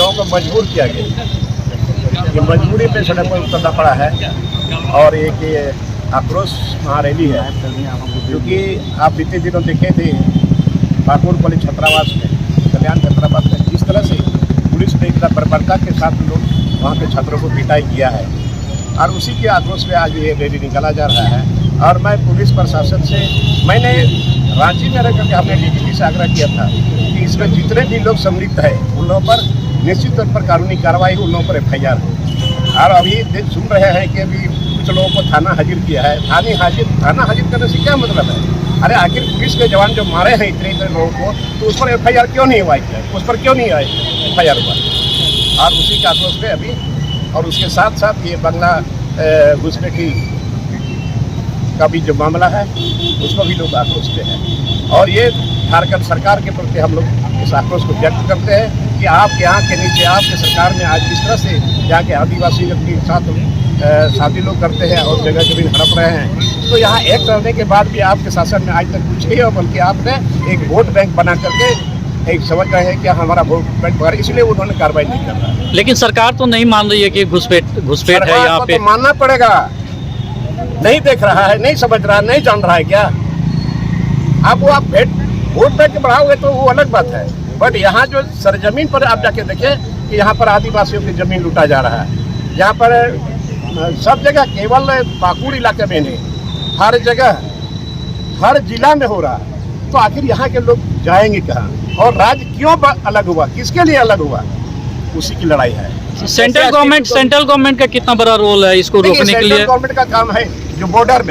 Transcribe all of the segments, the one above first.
लोगों को मजबूर किया गया। ये मजबूरी पे सड़क पर उतरना पड़ा है और एक ये आक्रोश महारैली है, क्योंकि आप बीते दिनों देखे थे पाकुड़ कॉलेज छात्रावास में, कल्याण छात्रावास में जिस तरह से पुलिस ने इतना बर्बरता के साथ लोग वहाँ के छात्रों को पिटाई किया है, और उसी के आक्रोश में आज ये रैली निकाला जा रहा है। और मैं पुलिस प्रशासन से, मैंने रांची में रह करके हमने डीजीपी से आग्रह किया था कि इसमें जितने भी लोग सम्मिलित हैं उन लोगों पर निश्चित तौर पर कानूनी कार्रवाई, उन लोगों पर FIR हो। और अभी सुन रहे हैं कि अभी कुछ लोगों को थाना हाजिर किया है। थाना हाजिर करने से क्या मतलब है? अरे आखिर पुलिस के जवान जो मारे हैं इतने लोगों को, तो उस पर FIR क्यों नहीं हुआ? उस पर क्यों नहीं आए FIR हुआ? और उसी का आक्रोश पे अभी, और उसके साथ साथ ये बंगला घुसपैठी का भी जो मामला है उस पर भी लोग आक्रोश पे हैं। और ये झारखंड सरकार के प्रति हम लोग इस आक्रोश को व्यक्त करते हैं कि आपके यहाँ के नीचे आपके सरकार में आज जिस तरह से यहाँ के आदिवासी के साथ शादी लोग करते हैं और जगह जमीन हड़प रहे हैं, तो यहाँ एक करने के बाद भी आपके शासन में आज तक कुछ नहीं है, बल्कि आपने एक वोट बैंक बना करके एक समझ रहे हैं कि हमारा वोट बैंक बना, इसलिए उन्होंने कार्रवाई नहीं कर रहा है। लेकिन सरकार तो नहीं मान रही है कि घुसपैठ है यहाँ पे। तो मानना पड़ेगा, नहीं देख रहा है, नहीं समझ रहा है, नहीं जान रहा है क्या? आप वोट बैंक बढ़ाओगे तो वो अलग बात है, बट यहाँ जो सरजमीन पर आप जाके देखें कि यहाँ पर आदिवासियों की जमीन लूटा जा रहा है। यहाँ पर सब जगह, केवल पाकुड़ इलाके में नहीं, हर जगह हर जिला में हो रहा है। तो आखिर यहाँ के लोग जाएंगे कहाँ? और राज्य क्यों अलग हुआ, किसके लिए अलग हुआ, उसी की लड़ाई है। सेंट्रल गवर्नमेंट का कितना बड़ा रोल है इसको रोकने के लिए? सेंट्रल गवर्नमेंट का काम है जो बॉर्डर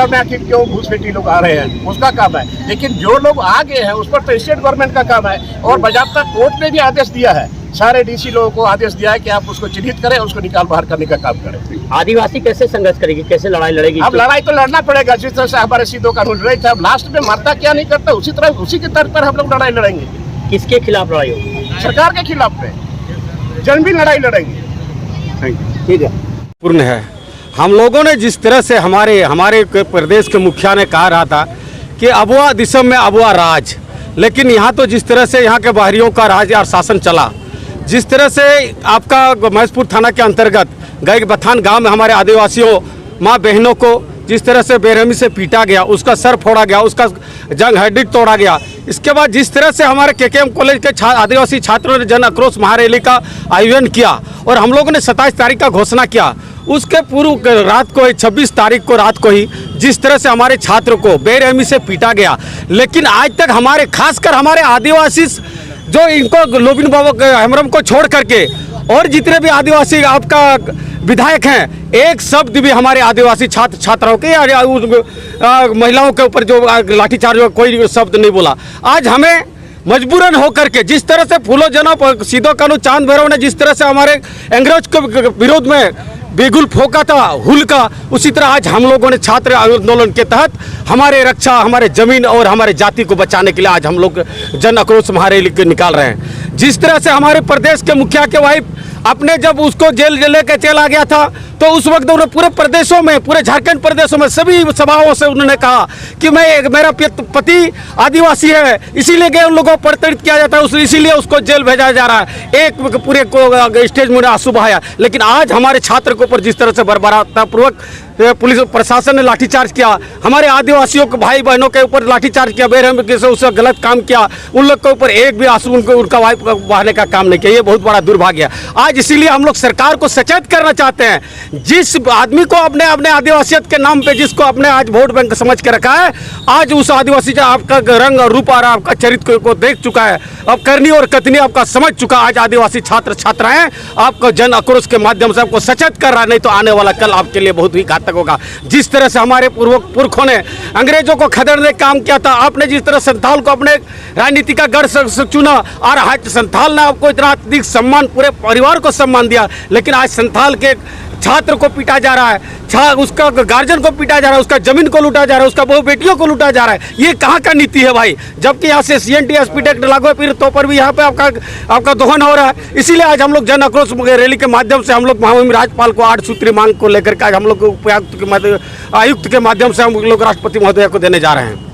में आखिर क्यों घुसपैठी लोग आ रहे हैं, उसका काम है। लेकिन जो लोग आ गए हैं उस पर तो स्टेट गवर्नमेंट का काम है। और बाज़ाब्ता कोर्ट ने भी आदेश दिया है, सारे DC लोगों को आदेश दिया है कि आप उसको चिन्हित करें, उसको निकाल बाहर करने का काम करें। आदिवासी कैसे संघर्ष करेगी, कैसे लड़ाई लड़ेगी? अब लड़ाई तो लड़ना पड़ेगा, जिस तरह से हमारे सीधो कानून लड़ाई था। अब लास्ट में मरता क्या नहीं करता, उसी तरह उसी के तर्ज पर हम लोग लड़ाई लड़ेंगे। किसके खिलाफ लड़ाई होगी? सरकार के खिलाफ में जनभी लड़ाई लड़ेंगे। ठीक है, पूर्ण है। हम लोगों ने जिस तरह से हमारे प्रदेश के मुखिया ने कहा रहा था कि अबुआ दिसम में अबुआ राज, लेकिन यहाँ तो जिस तरह से यहाँ के बाहरियों का राज और शासन चला, जिस तरह से आपका महेशपुर थाना के अंतर्गत गए बथान गांव में हमारे आदिवासियों माँ बहनों को जिस तरह से बेरहमी से पीटा गया, उसका सर फोड़ा गया, उसका जंग हड्डी तोड़ा गया। इसके बाद जिस तरह से हमारे KKM कॉलेज के आदिवासी छात्रों ने जन आक्रोश महारैली का आयोजन किया और हम लोगों ने 27 तारीख का घोषणा किया, उसके पूर्व रात को 26 तारीख को रात को ही जिस तरह से हमारे छात्र को बेरहमी से पीटा गया, लेकिन आज तक हमारे खासकर हमारे आदिवासी जो इनको लोबिन बाबा हेम्ब्रम को छोड़ करके और जितने भी आदिवासी आपका विधायक हैं, एक शब्द भी हमारे आदिवासी छात्राओं के महिलाओं के ऊपर जो लाठीचार्ज हो कोई शब्द नहीं बोला। आज हमें मजबूरन होकर के जिस तरह से फूलो जनों सीधो कानू चांद भैरव ने जिस तरह से हमारे अंग्रेज के विरोध में बेगुल फोका था हुल का, उसी तरह आज हम लोगों ने छात्र आंदोलन के तहत हमारे रक्षा, हमारे जमीन और हमारे जाति को बचाने के लिए आज हम लोग जन आक्रोश महारैली निकाल रहे हैं। जिस तरह से हमारे प्रदेश के मुखिया के वाइफ अपने जब उसको जेल लेकर चला गया था, तो उस वक्त उन्होंने पूरे प्रदेशों में, पूरे झारखंड प्रदेशों में सभी सभाओं से उन्होंने कहा कि मेरा पति आदिवासी है, इसीलिए गए उन लोगों को प्रताड़ित किया जाता है, इसीलिए उसको जेल भेजा जा रहा है। एक पूरे को स्टेज में आंसू बहाया। लेकिन आज हमारे छात्र के ऊपर जिस तरह से बर्बरतापूर्वक पुलिस प्रशासन ने लाठीचार्ज किया, हमारे आदिवासियों के भाई बहनों के ऊपर लाठीचार्ज किया, बेरहमी से उसका गलत काम किया, उन लोग के ऊपर एक भी आंसू उनका वाइफ बहाने का काम नहीं किया, ये बहुत बड़ा दुर्भाग्य है। आज इसीलिए हम लोग सरकार को सचेत करना चाहते हैं, जिस आदमी को अपने आदिवासियत के नाम पे जिसको अपने आज वोट बैंक समझ के रखा है, आज उस आदिवासी जो आपका रंग और रूप और आपका चरित्र को देख चुका है, अब करनी और कथनी आपका समझ चुका। आज आदिवासी छात्र छात्राएं आपको जन आक्रोश के माध्यम से आपको सचेत कर रहा है, नहीं तो आने वाला कल आपके लिए बहुत ही घातक होगा। जिस तरह से हमारे पुरखों ने अंग्रेजों को खदेड़ने का काम किया था, आपने जिस तरह संथाल को अपने राजनीति का गढ़ चुना और आज संथाल ने आपको इतना अधिक सम्मान, पूरे परिवार को सम्मान दिया, लेकिन आज संथाल के छात्र को पीटा जा रहा है, उसका गार्जियन को पीटा जा रहा है, उसका जमीन को लूटा जा रहा है, उसका बहु बेटियों को लूटा जा रहा है। ये कहाँ का नीति है भाई? जबकि यहाँ से CNT SP एक्ट लागू है, फिर तो पर भी यहाँ पे आपका दोहन हो रहा है। इसीलिए आज हम लोग जन आक्रोश रैली के माध्यम से हम लोग महामहिम राज्यपाल को 8 सूत्री मांग को लेकर के आज हम लोग आयुक्त के माध्यम से हम लोग राष्ट्रपति महोदय को देने जा रहे हैं।